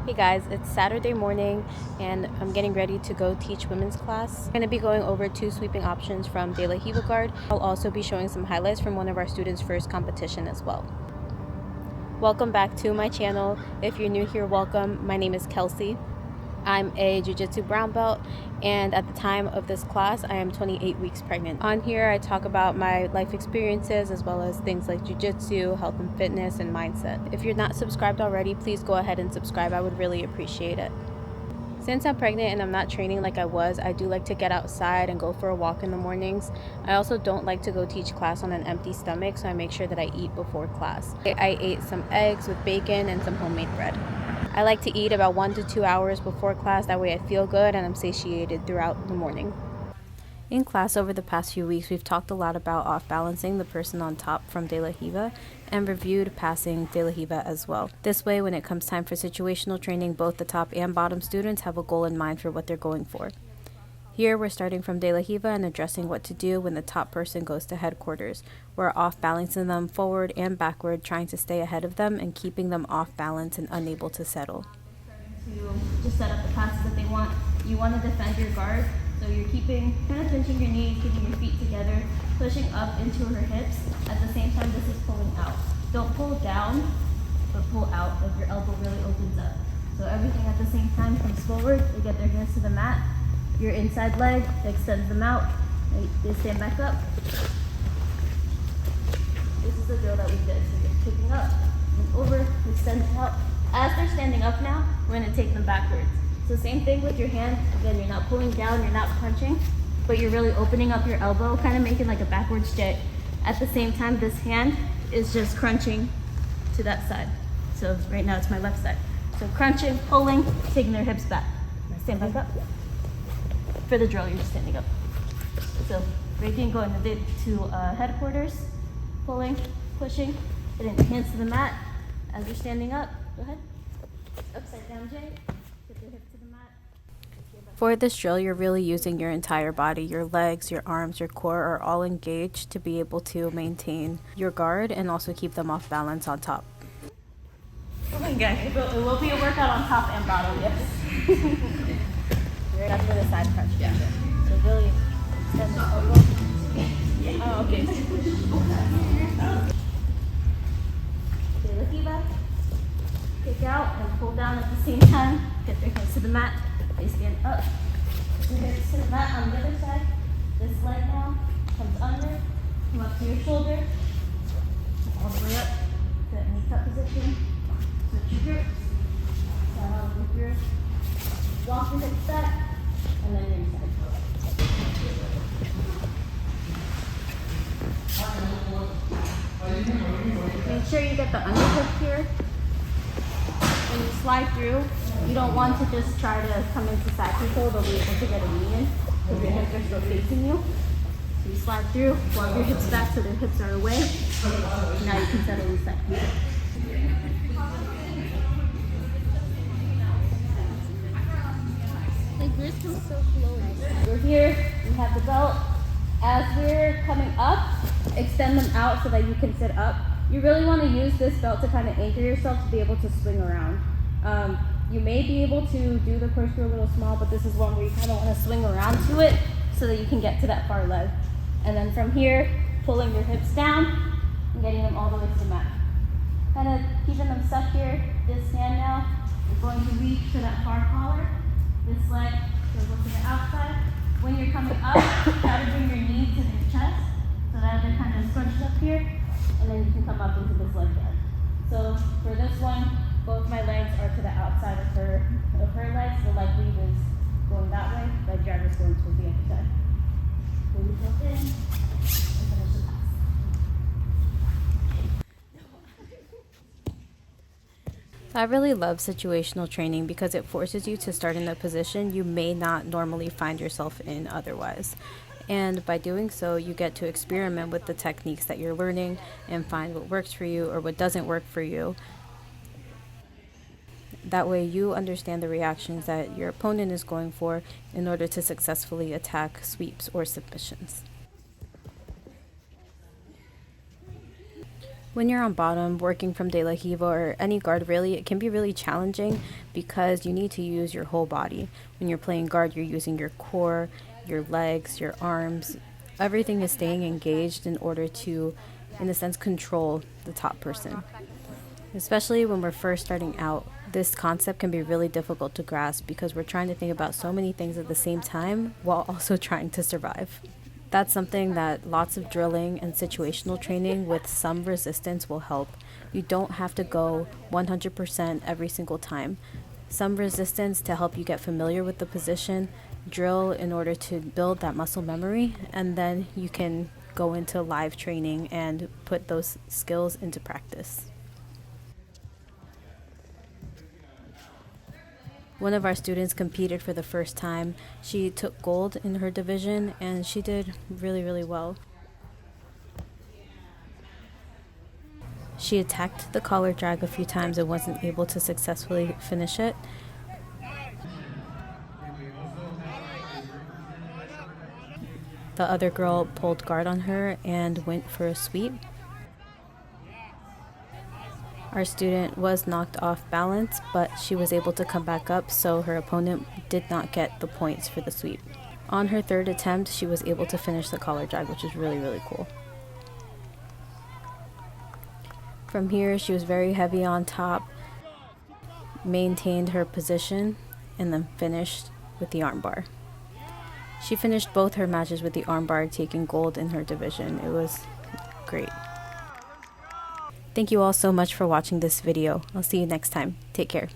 Hey guys, it's Saturday morning and I'm getting ready to go teach women's class. I'm going to be going over 2 sweeping options from De La Riva guard. I'll also be showing some highlights from one of our students' first competition as well. Welcome back to my channel. If you're new here, welcome. My name is Kelsey. I'm a Jiu Jitsu brown belt, and at the time of this class I am 28 weeks pregnant. On here I talk about my life experiences as well as things like Jiu Jitsu, health and fitness, and mindset. If you're not subscribed already, please go ahead and subscribe. I would really appreciate it. Since I'm pregnant and I'm not training like I was, I do like to get outside and go for a walk in the mornings. I also don't like to go teach class on an empty stomach, so I make sure that I eat before class. I ate some eggs with bacon and some homemade bread. I like to eat about 1 to 2 hours before class, that way I feel good and I'm satiated throughout the morning. In class over the past few weeks, we've talked a lot about off-balancing the person on top from De La Riva and reviewed passing De La Riva as well. This way, when it comes time for situational training, both the top and bottom students have a goal in mind for what they're going for. Here, we're starting from De La Riva and addressing what to do when the top person goes to headquarters. We're off-balancing them forward and backward, trying to stay ahead of them and keeping them off balance and unable to settle. To just set up the passes that they want. You want to defend your guard, so you're kind of pinching your knees, keeping your feet together, pushing up into her hips. At the same time, this is pulling out. Don't pull down, but pull out, like your elbow really opens up. So everything at the same time comes forward. They get their hands to the mat. Your inside leg extends them out. They stand back up. This is the drill that we did. So you're kicking up and over, extend out. As they're standing up now, we're going to take them backwards. So same thing with your hand. Again, you're not pulling down, you're not punching, but you're really opening up your elbow, kind of making like a backwards jet. At the same time, this hand is just crunching to that side. So right now it's my left side. So crunching, pulling, taking their hips back. Stand back up. For the drill, you're just standing up. So breaking, going to headquarters, pulling, pushing, getting the hands to the mat. As you're standing up, go ahead. Upside down J, get the hips to the mat. For this drill, you're really using your entire body. Your legs, your arms, your core are all engaged to be able to maintain your guard and also keep them off balance on top. Oh my gosh, it will be a workout on top and bottom, yes. That's for the side crunch. Yeah. So really extend the elbow. Yeah. Oh, okay. De La Riva. Kick out and pull down at the same time. Get their hands to the mat. They stand up. Get their hips to the mat on the other side. This leg now comes under. Come up to your shoulder. All the way up to knee cup position. Switch your grips. With your walk your hips back. And then your side. Make sure you get the underhook here. When you slide through, you don't want to just try to come into side control, but be able to get a knee in because your hips are still facing you. So you slide through, walk your hips back so their hips are away. Now you can settle in side control. Yours comes so slowly. We're here, we have the belt. As we're coming up, extend them out so that you can sit up. You really want to use this belt to kind of anchor yourself to be able to swing around. You may be able to do the corkscrew a little small, but this is one where you kind of want to swing around to it so that you can get to that far leg. And then from here, pulling your hips down and getting them all the way to the mat. Kind of keeping them stuck here. This hand now is going to reach for that far collar. This leg goes to the outside. When you're coming up, try to bring your knee to the chest so that they're kind of scrunched up here, and then you can come up into this leg guard. So for this one, both my legs are to the outside of her legs. The leg weave is going that way. Leg drag is going towards the other side. Pull yourself in and finish the pass. I really love situational training because it forces you to start in a position you may not normally find yourself in otherwise. And by doing so, you get to experiment with the techniques that you're learning and find what works for you or what doesn't work for you. That way you understand the reactions that your opponent is going for in order to successfully attack sweeps or submissions. When you're on bottom, working from De La Riva or any guard really, it can be really challenging because you need to use your whole body. When you're playing guard, you're using your core, your legs, your arms. Everything is staying engaged in order to, in a sense, control the top person. Especially when we're first starting out, this concept can be really difficult to grasp because we're trying to think about so many things at the same time while also trying to survive. That's something that lots of drilling and situational training with some resistance will help. You don't have to go 100% every single time. Some resistance to help you get familiar with the position, drill in order to build that muscle memory, and then you can go into live training and put those skills into practice. One of our students competed for the first time. She took gold in her division and she did really, really well. She attacked the collar drag a few times and wasn't able to successfully finish it. The other girl pulled guard on her and went for a sweep. Our student was knocked off balance, but she was able to come back up, so her opponent did not get the points for the sweep. On her third attempt, she was able to finish the collar drag, which is really, really cool. From here, she was very heavy on top, maintained her position, and then finished with the armbar. She finished both her matches with the armbar, taking gold in her division. It was great. Thank you all so much for watching this video. I'll see you next time. Take care.